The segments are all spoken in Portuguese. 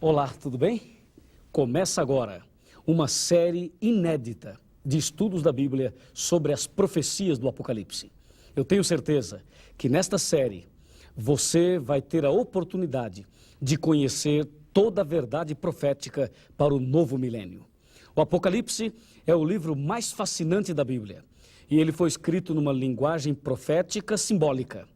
Olá, tudo bem? Começa agora uma série inédita de estudos da Bíblia sobre as profecias do Apocalipse. Eu tenho certeza que nesta série você vai ter a oportunidade de conhecer toda a verdade profética para o novo milênio. O Apocalipse é o livro mais fascinante da Bíblia e ele foi escrito numa linguagem profética simbólica.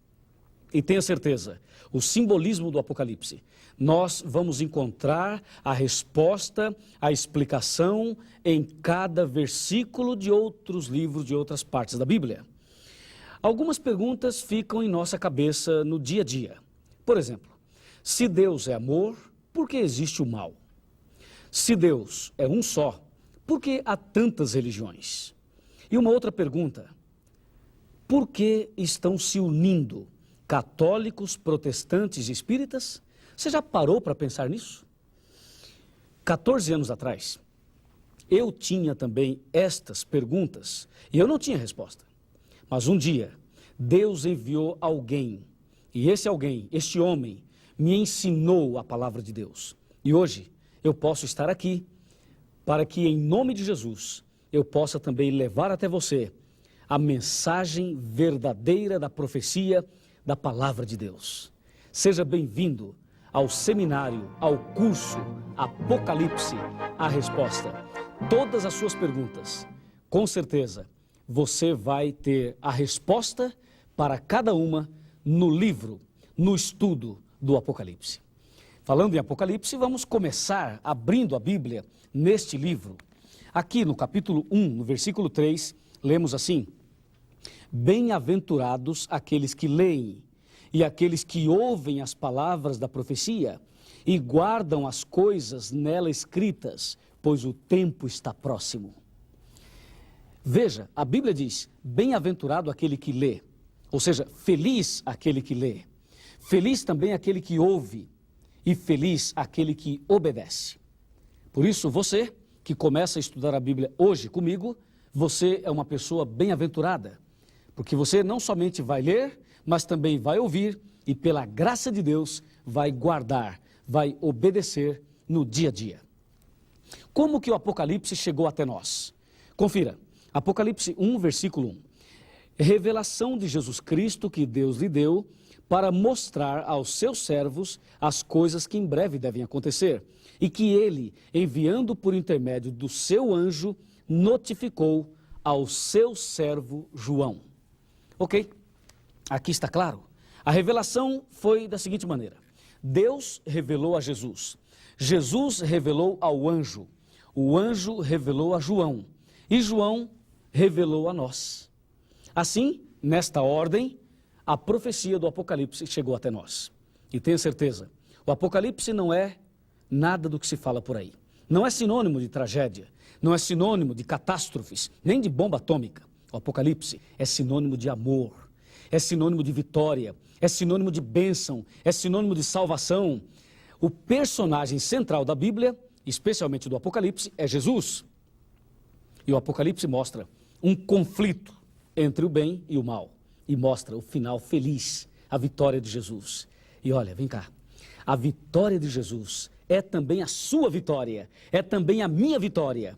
E tenha certeza, o simbolismo do Apocalipse, nós vamos encontrar a resposta, a explicação em cada versículo de outros livros, de outras partes da Bíblia. Algumas perguntas ficam em nossa cabeça no dia a dia. Por exemplo, se Deus é amor, por que existe o mal? Se Deus é um só, por que há tantas religiões? E uma outra pergunta, por que estão se unindo católicos, protestantes e espíritas? Você já parou para pensar nisso? 14 anos atrás, eu tinha também estas perguntas e eu não tinha resposta. Mas um dia, Deus enviou alguém, e esse alguém, este homem, me ensinou a palavra de Deus. E hoje eu posso estar aqui para que, em nome de Jesus, eu possa também levar até você a mensagem verdadeira da profecia da palavra de Deus. Seja bem-vindo ao seminário, ao curso Apocalipse, a resposta. Todas as suas perguntas, com certeza, você vai ter a resposta para cada uma no livro, no estudo do Apocalipse. Falando em Apocalipse, vamos começar abrindo a Bíblia neste livro. Aqui no capítulo 1, no versículo 3, lemos assim: Bem-aventurados aqueles que leem e aqueles que ouvem as palavras da profecia e guardam as coisas nela escritas, pois o tempo está próximo. Veja, a Bíblia diz, bem-aventurado aquele que lê, ou seja, feliz aquele que lê, feliz também aquele que ouve e feliz aquele que obedece. Por isso, você que começa a estudar a Bíblia hoje comigo, você é uma pessoa bem-aventurada, porque você não somente vai ler, mas também vai ouvir e, pela graça de Deus, vai guardar, vai obedecer no dia a dia. Como que o Apocalipse chegou até nós? Confira, Apocalipse 1, versículo 1. Revelação de Jesus Cristo que Deus lhe deu para mostrar aos seus servos as coisas que em breve devem acontecer e que ele, enviando por intermédio do seu anjo, notificou ao seu servo João. Ok? Aqui está claro. A revelação foi da seguinte maneira. Deus revelou a Jesus. Jesus revelou ao anjo. O anjo revelou a João. E João revelou a nós. Assim, nesta ordem, a profecia do Apocalipse chegou até nós. E tenha certeza, o Apocalipse não é nada do que se fala por aí. Não é sinônimo de tragédia, não é sinônimo de catástrofes, nem de bomba atômica. O Apocalipse é sinônimo de amor, é sinônimo de vitória, é sinônimo de bênção, é sinônimo de salvação. O personagem central da Bíblia, especialmente do Apocalipse, é Jesus. E o Apocalipse mostra um conflito entre o bem e o mal. E mostra o final feliz, a vitória de Jesus. E olha, vem cá, a vitória de Jesus é também a sua vitória, é também a minha vitória.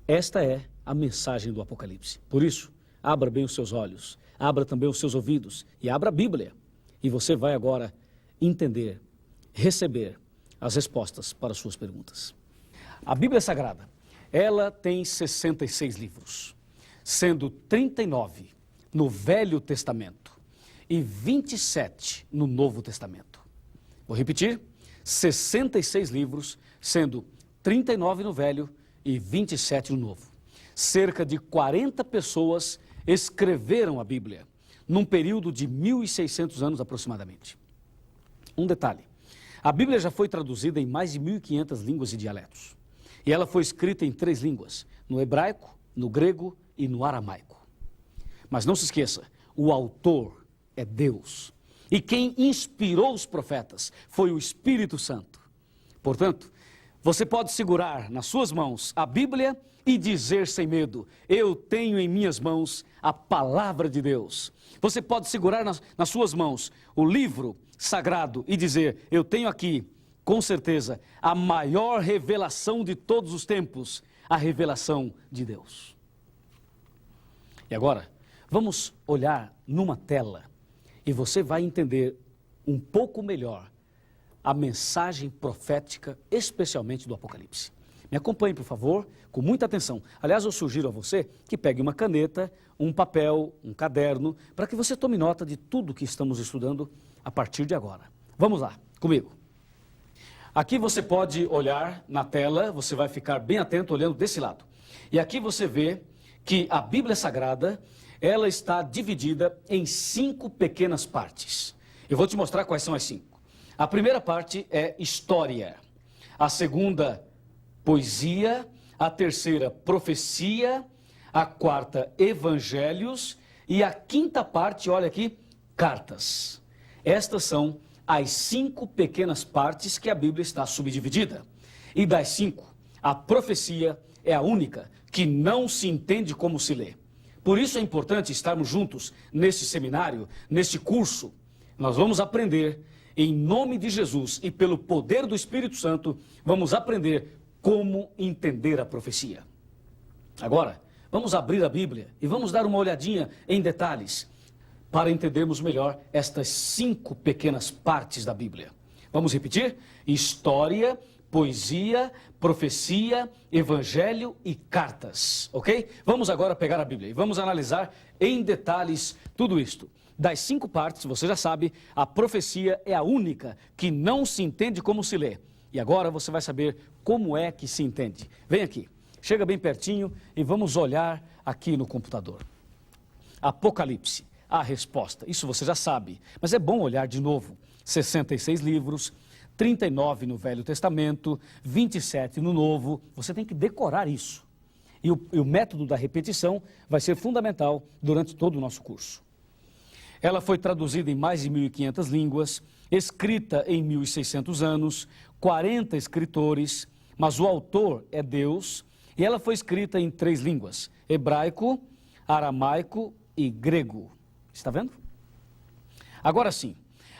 Esta é a mensagem do Apocalipse. Por isso, abra bem os seus olhos, abra também os seus ouvidos e abra a Bíblia. E você vai agora entender, receber as respostas para as suas perguntas. A Bíblia Sagrada, ela tem 66 livros, sendo 39 no Velho Testamento e 27 no Novo Testamento. Vou repetir, 66 livros, sendo 39 no Velho e 27 no Novo. Cerca de 40 pessoas escreveram a Bíblia, num período de 1.600 anos aproximadamente. Um detalhe, a Bíblia já foi traduzida em mais de 1.500 línguas e dialetos. E ela foi escrita em 3 línguas, no hebraico, no grego e no aramaico. Mas não se esqueça, o autor é Deus. E quem inspirou os profetas foi o Espírito Santo. Portanto, você pode segurar nas suas mãos a Bíblia e dizer sem medo, eu tenho em minhas mãos a palavra de Deus. Você pode segurar nas suas mãos o livro sagrado e dizer, eu tenho aqui com certeza, a maior revelação de todos os tempos, a revelação de Deus. E agora, vamos olhar numa tela e você vai entender um pouco melhor a mensagem profética, especialmente do Apocalipse. Me acompanhe, por favor, com muita atenção. Aliás, eu sugiro a você que pegue uma caneta, um papel, um caderno, para que você tome nota de tudo que estamos estudando a partir de agora. Vamos lá, comigo. Aqui você pode olhar na tela, você vai ficar bem atento olhando desse lado. E aqui você vê que a Bíblia Sagrada, ela está dividida em 5 pequenas partes. Eu vou te mostrar quais são as 5. A primeira parte é história. A segunda, poesia. A terceira, profecia. A quarta, evangelhos. E a quinta parte, olha aqui, cartas. Estas são as 5 pequenas partes que a Bíblia está subdividida. E das 5, a profecia é a única que não se entende como se lê. Por isso é importante estarmos juntos neste seminário, neste curso. Nós vamos aprender, em nome de Jesus e pelo poder do Espírito Santo, vamos aprender como entender a profecia. Agora, vamos abrir a Bíblia e vamos dar uma olhadinha em detalhes para entendermos melhor estas 5 pequenas partes da Bíblia. Vamos repetir? História, poesia, profecia, evangelho e cartas, ok? Vamos agora pegar a Bíblia e vamos analisar em detalhes tudo isto. Das 5 partes, você já sabe, a profecia é a única que não se entende como se lê. E agora você vai saber como é que se entende. Vem aqui, chega bem pertinho e vamos olhar aqui no computador. Apocalipse, a resposta. Isso você já sabe, mas é bom olhar de novo. 66 livros, 39 no Velho Testamento, 27 no Novo. Você tem que decorar isso. E o método da repetição vai ser fundamental durante todo o nosso curso. Ela foi traduzida em mais de 1.500 línguas, escrita em 1.600 anos, 40 escritores, mas o autor é Deus, e ela foi escrita em 3 línguas, hebraico, aramaico e grego. Está vendo? Agora sim,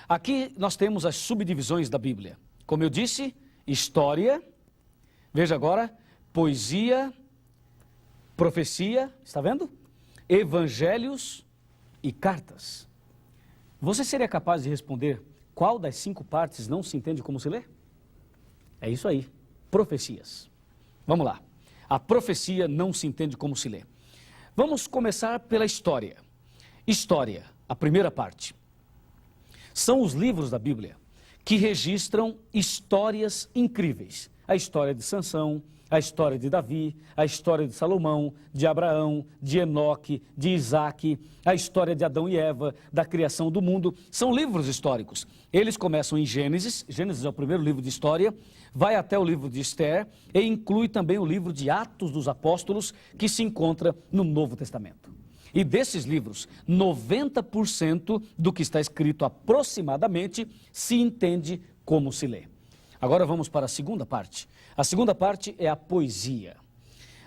aqui nós temos as subdivisões da Bíblia. Como eu disse, história, veja agora, poesia, profecia, está vendo? Evangelhos e cartas. Você seria capaz de responder qual das 5 partes não se entende como se lê? É isso aí, profecias. Vamos lá. A profecia não se entende como se lê. Vamos começar pela história. História, a primeira parte. São os livros da Bíblia que registram histórias incríveis. A história de Sansão, a história de Davi, a história de Salomão, de Abraão, de Enoque, de Isaac, a história de Adão e Eva, da criação do mundo. São livros históricos. Eles começam em Gênesis, Gênesis é o primeiro livro de história, vai até o livro de Esther e inclui também o livro de Atos dos Apóstolos, que se encontra no Novo Testamento. E desses livros, 90% do que está escrito aproximadamente se entende como se lê. Agora vamos para a segunda parte. A segunda parte é a poesia.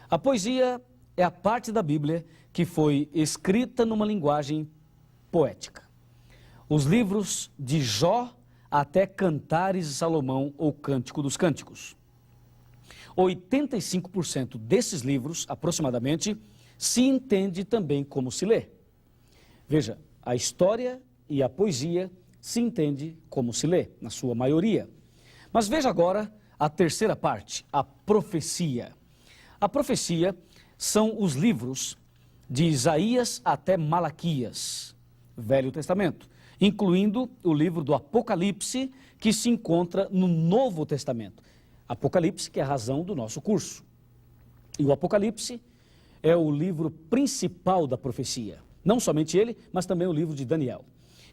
A poesia é a parte da Bíblia que foi escrita numa linguagem poética. Os livros de Jó até Cantares de Salomão ou Cântico dos Cânticos. 85% desses livros, aproximadamente, se entende também como se lê. Veja, a história e a poesia se entende como se lê, na sua maioria. Mas veja agora a terceira parte, a profecia. A profecia são os livros de Isaías até Malaquias, Velho Testamento, incluindo o livro do Apocalipse, que se encontra no Novo Testamento. Apocalipse, que é a razão do nosso curso. E o Apocalipse é o livro principal da profecia. Não somente ele, mas também o livro de Daniel.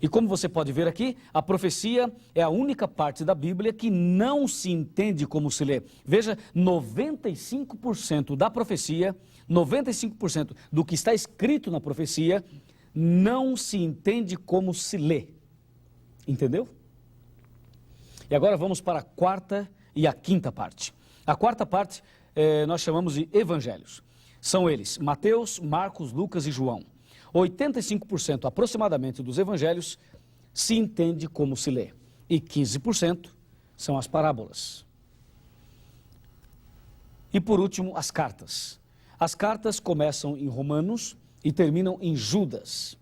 E como você pode ver aqui, a profecia é a única parte da Bíblia que não se entende como se lê. Veja, 95% da profecia, 95% do que está escrito na profecia, não se entende como se lê. Entendeu? E agora vamos para a quarta e a quinta parte. A quarta parte nós chamamos de evangelhos. São eles Mateus, Marcos, Lucas e João. 85% aproximadamente dos evangelhos se entende como se lê. E 15% são as parábolas. E por último, as cartas. As cartas começam em Romanos e terminam em Judas.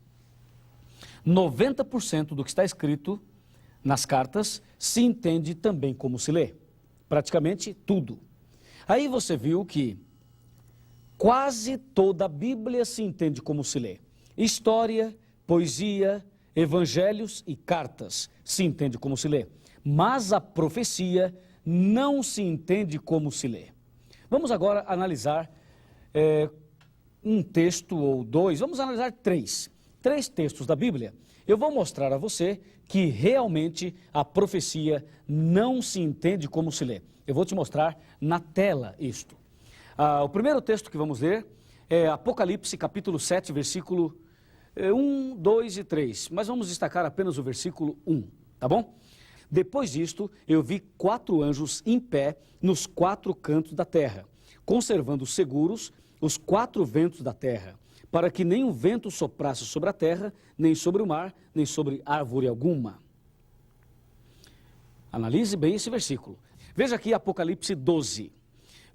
90% do que está escrito nas cartas se entende também como se lê. Praticamente tudo. Aí você viu que quase toda a Bíblia se entende como se lê. História, poesia, evangelhos e cartas se entende como se lê. Mas a profecia não se entende como se lê. Vamos agora analisar um texto ou dois, vamos analisar três textos da Bíblia. Eu vou mostrar a você que realmente a profecia não se entende como se lê. Eu vou te mostrar na tela isto. O primeiro texto que vamos ler é Apocalipse capítulo 7, versículo 1, 2 e 3. Mas vamos destacar apenas o versículo 1, tá bom? Depois disto, eu vi 4 anjos em pé nos 4 cantos da terra, conservando seguros os 4 ventos da terra, para que nem o vento soprasse sobre a terra, nem sobre o mar, nem sobre árvore alguma. Analise bem esse versículo. Veja aqui Apocalipse 12.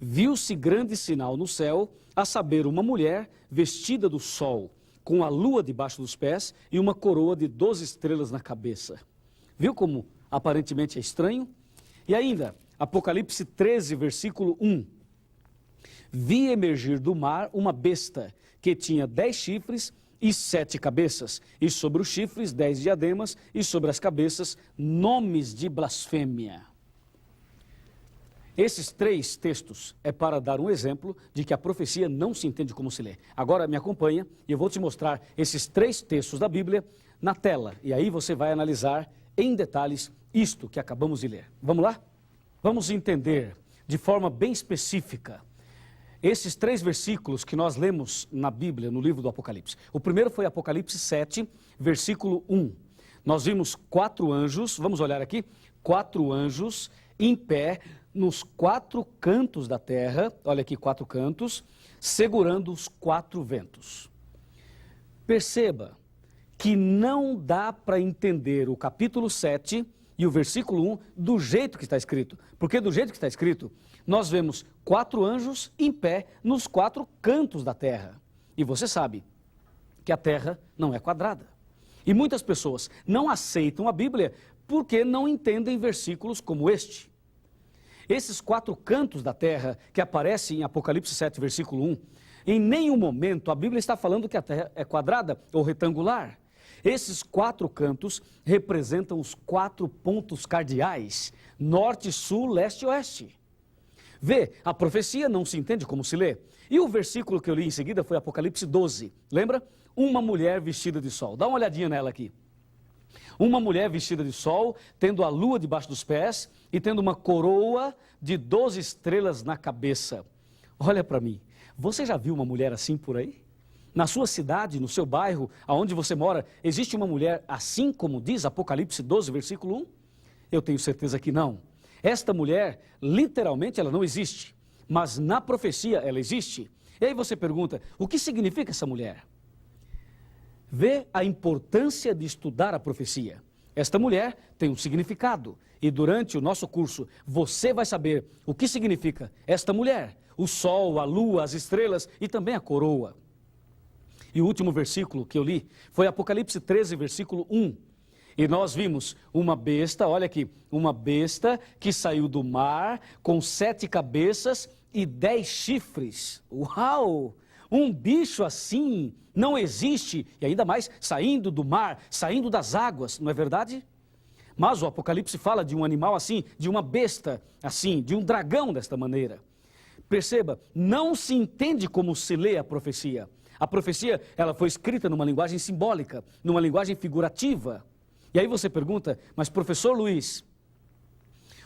Viu-se grande sinal no céu, a saber, uma mulher vestida do sol, com a lua debaixo dos pés e uma coroa de 12 estrelas na cabeça. Viu como aparentemente é estranho? E ainda, Apocalipse 13, versículo 1. Vi emergir do mar uma besta que tinha 10 chifres e 7 cabeças, e sobre os chifres 10 diademas, e sobre as cabeças nomes de blasfêmia. Esses 3 textos é para dar um exemplo de que a profecia não se entende como se lê. Agora me acompanha e eu vou te mostrar esses 3 textos da Bíblia na tela. E aí você vai analisar em detalhes isto que acabamos de ler. Vamos lá? Vamos entender de forma bem específica esses 3 versículos que nós lemos na Bíblia, no livro do Apocalipse. O primeiro foi Apocalipse 7, versículo 1. Nós vimos 4 anjos, vamos olhar aqui, 4 anjos em pé nos 4 cantos da terra, olha aqui 4 cantos, segurando os 4 ventos. Perceba que não dá para entender o capítulo 7 e o versículo 1 do jeito que está escrito. Porque do jeito que está escrito, nós vemos 4 anjos em pé nos 4 cantos da terra. E você sabe que a terra não é quadrada. E muitas pessoas não aceitam a Bíblia porque não entendem versículos como este. Esses 4 cantos da terra que aparecem em Apocalipse 7, versículo 1, em nenhum momento a Bíblia está falando que a terra é quadrada ou retangular. Esses 4 cantos representam os 4 pontos cardeais, norte, sul, leste e oeste. Vê, a profecia não se entende como se lê. E o versículo que eu li em seguida foi Apocalipse 12, lembra? Uma mulher vestida de sol. Dá uma olhadinha nela aqui. Uma mulher vestida de sol, tendo a lua debaixo dos pés e tendo uma coroa de 12 estrelas na cabeça. Olha para mim, você já viu uma mulher assim por aí? Na sua cidade, no seu bairro, aonde você mora, existe uma mulher assim como diz Apocalipse 12, versículo 1? Eu tenho certeza que não. Esta mulher, literalmente, ela não existe, mas na profecia ela existe. E aí você pergunta, o que significa essa mulher? Vê a importância de estudar a profecia. Esta mulher tem um significado e durante o nosso curso você vai saber o que significa esta mulher, o sol, a lua, as estrelas e também a coroa. E o último versículo que eu li foi Apocalipse 13, versículo 1. E nós vimos uma besta, olha aqui, uma besta que saiu do mar com 7 cabeças e 10 chifres. Uau! Um bicho assim não existe, e ainda mais saindo do mar, saindo das águas, não é verdade? Mas o Apocalipse fala de um animal assim, de uma besta assim, de um dragão desta maneira. Perceba, não se entende como se lê a profecia. A profecia, ela foi escrita numa linguagem simbólica, numa linguagem figurativa. E aí você pergunta, mas professor Luiz,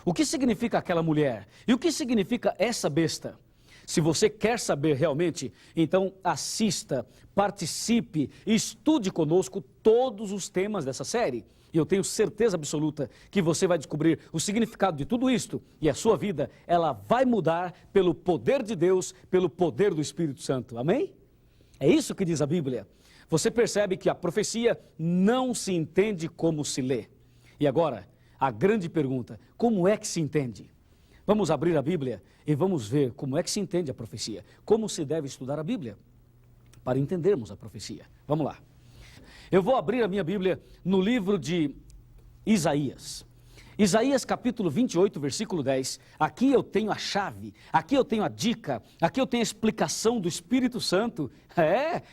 o que significa aquela mulher? E o que significa essa besta? Se você quer saber realmente, então assista, participe, estude conosco todos os temas dessa série. E eu tenho certeza absoluta que você vai descobrir o significado de tudo isto e a sua vida, ela vai mudar pelo poder de Deus, pelo poder do Espírito Santo. Amém? É isso que diz a Bíblia. Você percebe que a profecia não se entende como se lê. E agora, a grande pergunta: como é que se entende? Vamos abrir a Bíblia e vamos ver como é que se entende a profecia. Como se deve estudar a Bíblia para entendermos a profecia. Vamos lá. Eu vou abrir a minha Bíblia no livro de Isaías. Isaías capítulo 28, versículo 10. Aqui eu tenho a chave, aqui eu tenho a dica, aqui eu tenho a explicação do Espírito Santo.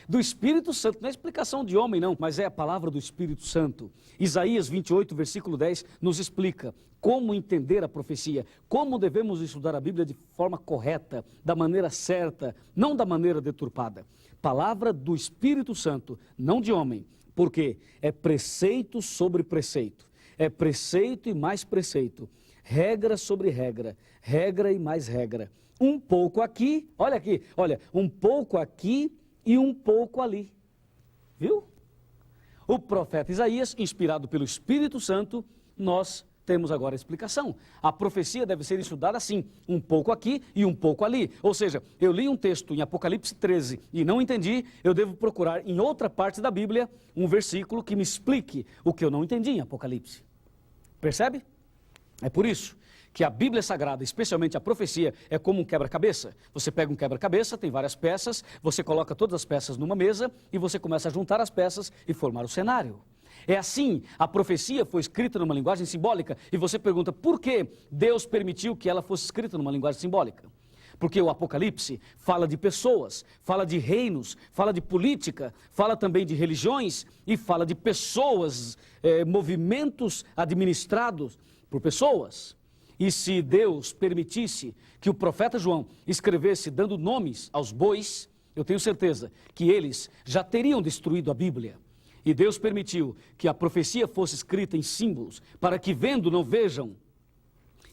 Do Espírito Santo, não é explicação de homem não, mas é a palavra do Espírito Santo. Isaías 28, versículo 10 nos explica como entender a profecia, como devemos estudar a Bíblia de forma correta, da maneira certa, não da maneira deturpada. Palavra do Espírito Santo, não de homem, porque é preceito sobre preceito. É preceito e mais preceito, regra sobre regra, regra e mais regra. Um pouco aqui, olha, um pouco aqui e um pouco ali. Viu? O profeta Isaías, inspirado pelo Espírito Santo, nós temos agora a explicação. A profecia deve ser estudada assim, um pouco aqui e um pouco ali. Ou seja, eu li um texto em Apocalipse 13 e não entendi, eu devo procurar em outra parte da Bíblia um versículo que me explique o que eu não entendi em Apocalipse. Percebe? É por isso que a Bíblia Sagrada, especialmente a profecia, é como um quebra-cabeça. Você pega um quebra-cabeça, tem várias peças, você coloca todas as peças numa mesa e você começa a juntar as peças e formar o cenário. É assim, a profecia foi escrita numa linguagem simbólica e você pergunta por que Deus permitiu que ela fosse escrita numa linguagem simbólica? Porque o Apocalipse fala de pessoas, fala de reinos, fala de política, fala também de religiões e fala de pessoas, movimentos administrados por pessoas. E se Deus permitisse que o profeta João escrevesse dando nomes aos bois, eu tenho certeza que eles já teriam destruído a Bíblia. E Deus permitiu que a profecia fosse escrita em símbolos, para que vendo não vejam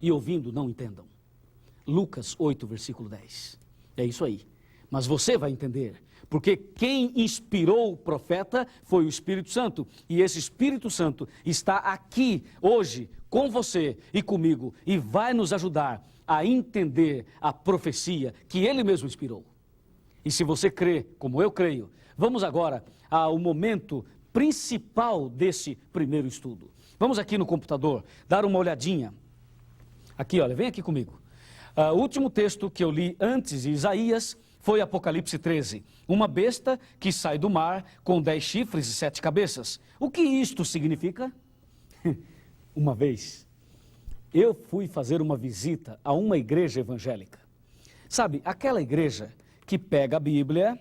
e ouvindo não entendam. Lucas 8, versículo 10. É isso aí. Mas você vai entender, porque quem inspirou o profeta foi o Espírito Santo. E esse Espírito Santo está aqui hoje com você e comigo e vai nos ajudar a entender a profecia que ele mesmo inspirou. E se você crê, como eu creio, vamos agora ao momento principal desse primeiro estudo. Vamos aqui no computador dar uma olhadinha. Aqui, olha, vem aqui comigo. O último texto que eu li antes de Isaías foi Apocalipse 13. Uma besta que sai do mar com 10 chifres e 7 cabeças. O que isto significa? Uma vez, eu fui fazer uma visita a uma igreja evangélica. Sabe, aquela igreja que pega a Bíblia,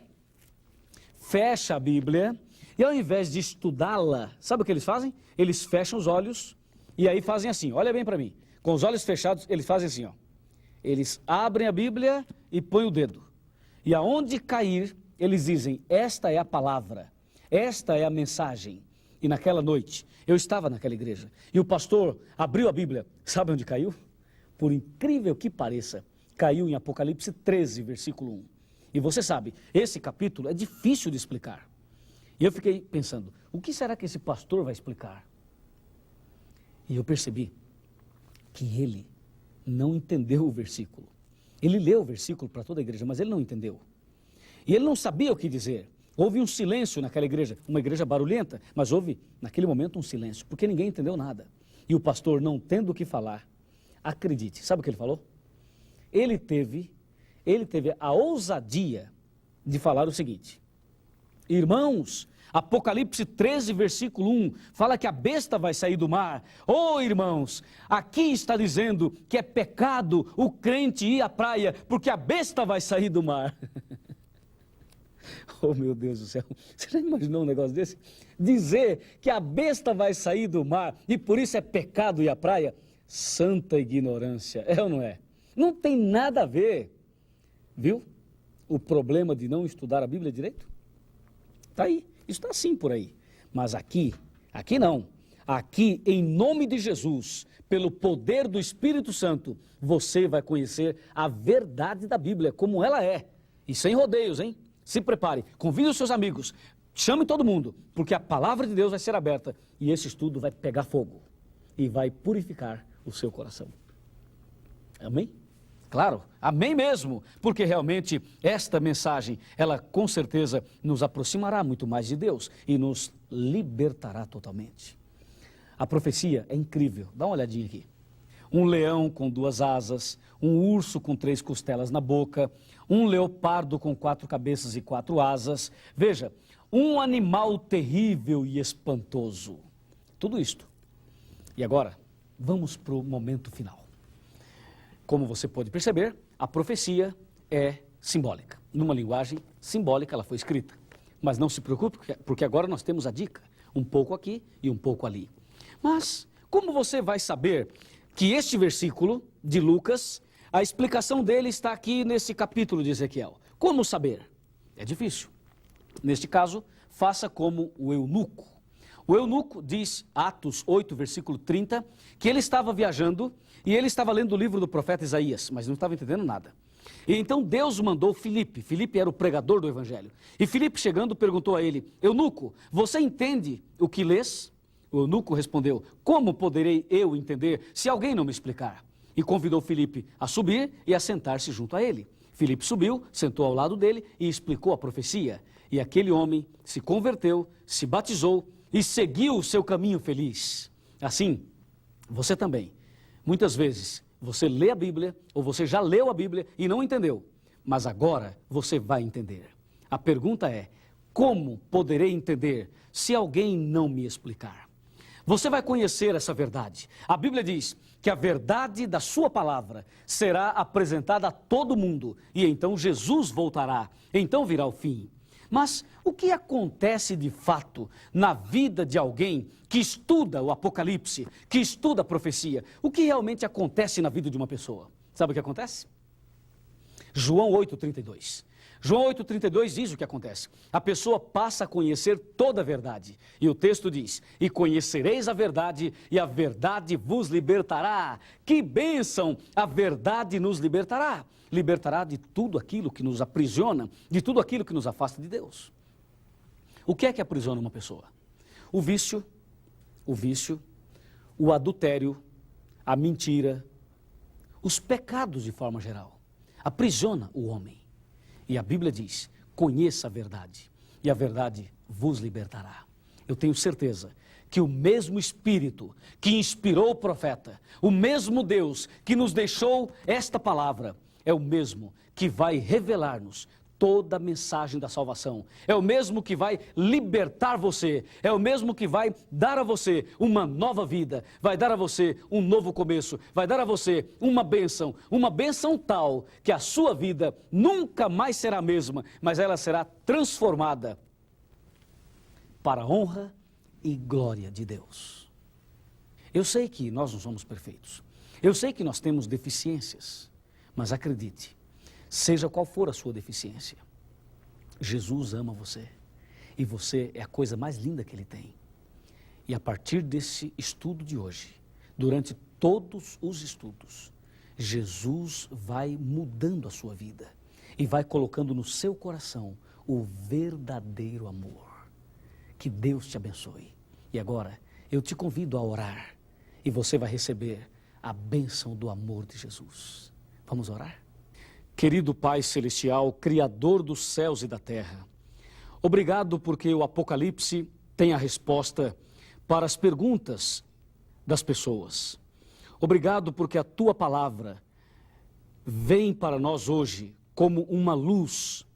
fecha a Bíblia, e ao invés de estudá-la, sabe o que eles fazem? Eles fecham os olhos e aí fazem assim, olha bem para mim. Com os olhos fechados, eles fazem assim, ó. Eles abrem a Bíblia e põem o dedo. E aonde cair, eles dizem, esta é a palavra, esta é a mensagem. E naquela noite, eu estava naquela igreja, e o pastor abriu a Bíblia. Sabe onde caiu? Por incrível que pareça, caiu em Apocalipse 13, versículo 1. E você sabe, esse capítulo é difícil de explicar. E eu fiquei pensando, o que será que esse pastor vai explicar? E eu percebi que ele não entendeu o versículo. Ele leu o versículo para toda a igreja, mas ele não entendeu. E ele não sabia o que dizer. Houve um silêncio naquela igreja, uma igreja barulhenta, mas houve naquele momento um silêncio, porque ninguém entendeu nada. E o pastor, não tendo o que falar, acredite, sabe o que ele falou? Ele teve a ousadia de falar o seguinte: irmãos, Apocalipse 13, versículo 1, fala que a besta vai sair do mar. Oh, irmãos, aqui está dizendo que é pecado o crente ir à praia, porque a besta vai sair do mar. Oh, meu Deus do céu, você já imaginou um negócio desse? Dizer que a besta vai sair do mar e por isso é pecado ir à praia? Santa ignorância, é ou não é? Não tem nada a ver, viu? O problema de não estudar a Bíblia direito? Está aí. Está assim por aí, mas aqui não. Aqui, em nome de Jesus, pelo poder do Espírito Santo, você vai conhecer a verdade da Bíblia, como ela é. E sem rodeios, hein? Se prepare, convide os seus amigos, chame todo mundo, porque a palavra de Deus vai ser aberta e esse estudo vai pegar fogo e vai purificar o seu coração. Amém? Claro, amém mesmo, porque realmente esta mensagem, ela com certeza nos aproximará muito mais de Deus e nos libertará totalmente. A profecia é incrível. Dá uma olhadinha aqui. Um leão com 2 asas, um urso com 3 costelas na boca, um leopardo com 4 cabeças e 4 asas. Veja, um animal terrível e espantoso. Tudo isto. E agora, vamos para o momento final. Como você pode perceber, a profecia é simbólica. Numa linguagem simbólica ela foi escrita. Mas não se preocupe, porque agora nós temos a dica. Um pouco aqui e um pouco ali. Mas, como você vai saber que este versículo de Lucas, a explicação dele está aqui nesse capítulo de Ezequiel? Como saber? É difícil. Neste caso, faça como o eunuco. O eunuco diz, Atos 8, versículo 30, que ele estava viajando e ele estava lendo o livro do profeta Isaías, mas não estava entendendo nada. E então Deus mandou Filipe. Filipe era o pregador do evangelho. E Filipe, chegando, perguntou a ele: eunuco, você entende o que lês? O eunuco respondeu: como poderei eu entender se alguém não me explicar? E convidou Filipe a subir e a sentar-se junto a ele. Filipe subiu, sentou ao lado dele e explicou a profecia. E aquele homem se converteu, se batizou e seguiu o seu caminho feliz. Assim, você também, muitas vezes, você lê a Bíblia, ou você já leu a Bíblia e não entendeu, mas agora você vai entender. A pergunta é: como poderei entender se alguém não me explicar? Você vai conhecer essa verdade. A Bíblia diz que a verdade da sua palavra será apresentada a todo mundo, e então Jesus voltará, então virá o fim. Mas o que acontece de fato na vida de alguém que estuda o Apocalipse, que estuda a profecia? O que realmente acontece na vida de uma pessoa? Sabe o que acontece? João 8,32. João 8,32 diz o que acontece. A pessoa passa a conhecer toda a verdade. E o texto diz: e conhecereis a verdade, e a verdade vos libertará. Que bênção! A verdade nos libertará. Libertará de tudo aquilo que nos aprisiona, de tudo aquilo que nos afasta de Deus. O que é que aprisiona uma pessoa? O vício, o adultério, a mentira, os pecados de forma geral. Aprisiona o homem. E a Bíblia diz: conheça a verdade, e a verdade vos libertará. Eu tenho certeza que o mesmo Espírito que inspirou o profeta, o mesmo Deus que nos deixou esta palavra, é o mesmo que vai revelar-nos toda a mensagem da salvação. É o mesmo que vai libertar você. É o mesmo que vai dar a você uma nova vida. Vai dar a você um novo começo. Vai dar a você uma bênção tal que a sua vida nunca mais será a mesma, mas ela será transformada para a honra e glória de Deus. Eu sei que nós não somos perfeitos. Eu sei que nós temos deficiências. Mas acredite, seja qual for a sua deficiência, Jesus ama você. E você é a coisa mais linda que Ele tem. E a partir desse estudo de hoje, durante todos os estudos, Jesus vai mudando a sua vida. E vai colocando no seu coração o verdadeiro amor. Que Deus te abençoe. E agora, eu te convido a orar. E você vai receber a bênção do amor de Jesus. Vamos orar? Querido Pai Celestial, Criador dos céus e da terra, obrigado porque o Apocalipse tem a resposta para as perguntas das pessoas. Obrigado porque a Tua palavra vem para nós hoje como uma luz,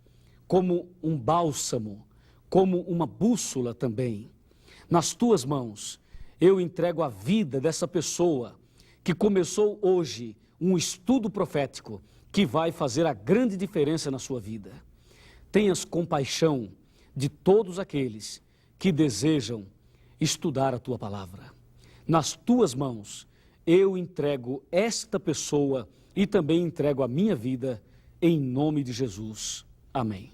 como um bálsamo, como uma bússola também. Nas Tuas mãos, eu entrego a vida dessa pessoa que começou hoje um estudo profético que vai fazer a grande diferença na sua vida. Tenhas compaixão de todos aqueles que desejam estudar a Tua palavra. Nas Tuas mãos, eu entrego esta pessoa e também entrego a minha vida, em nome de Jesus. Amém.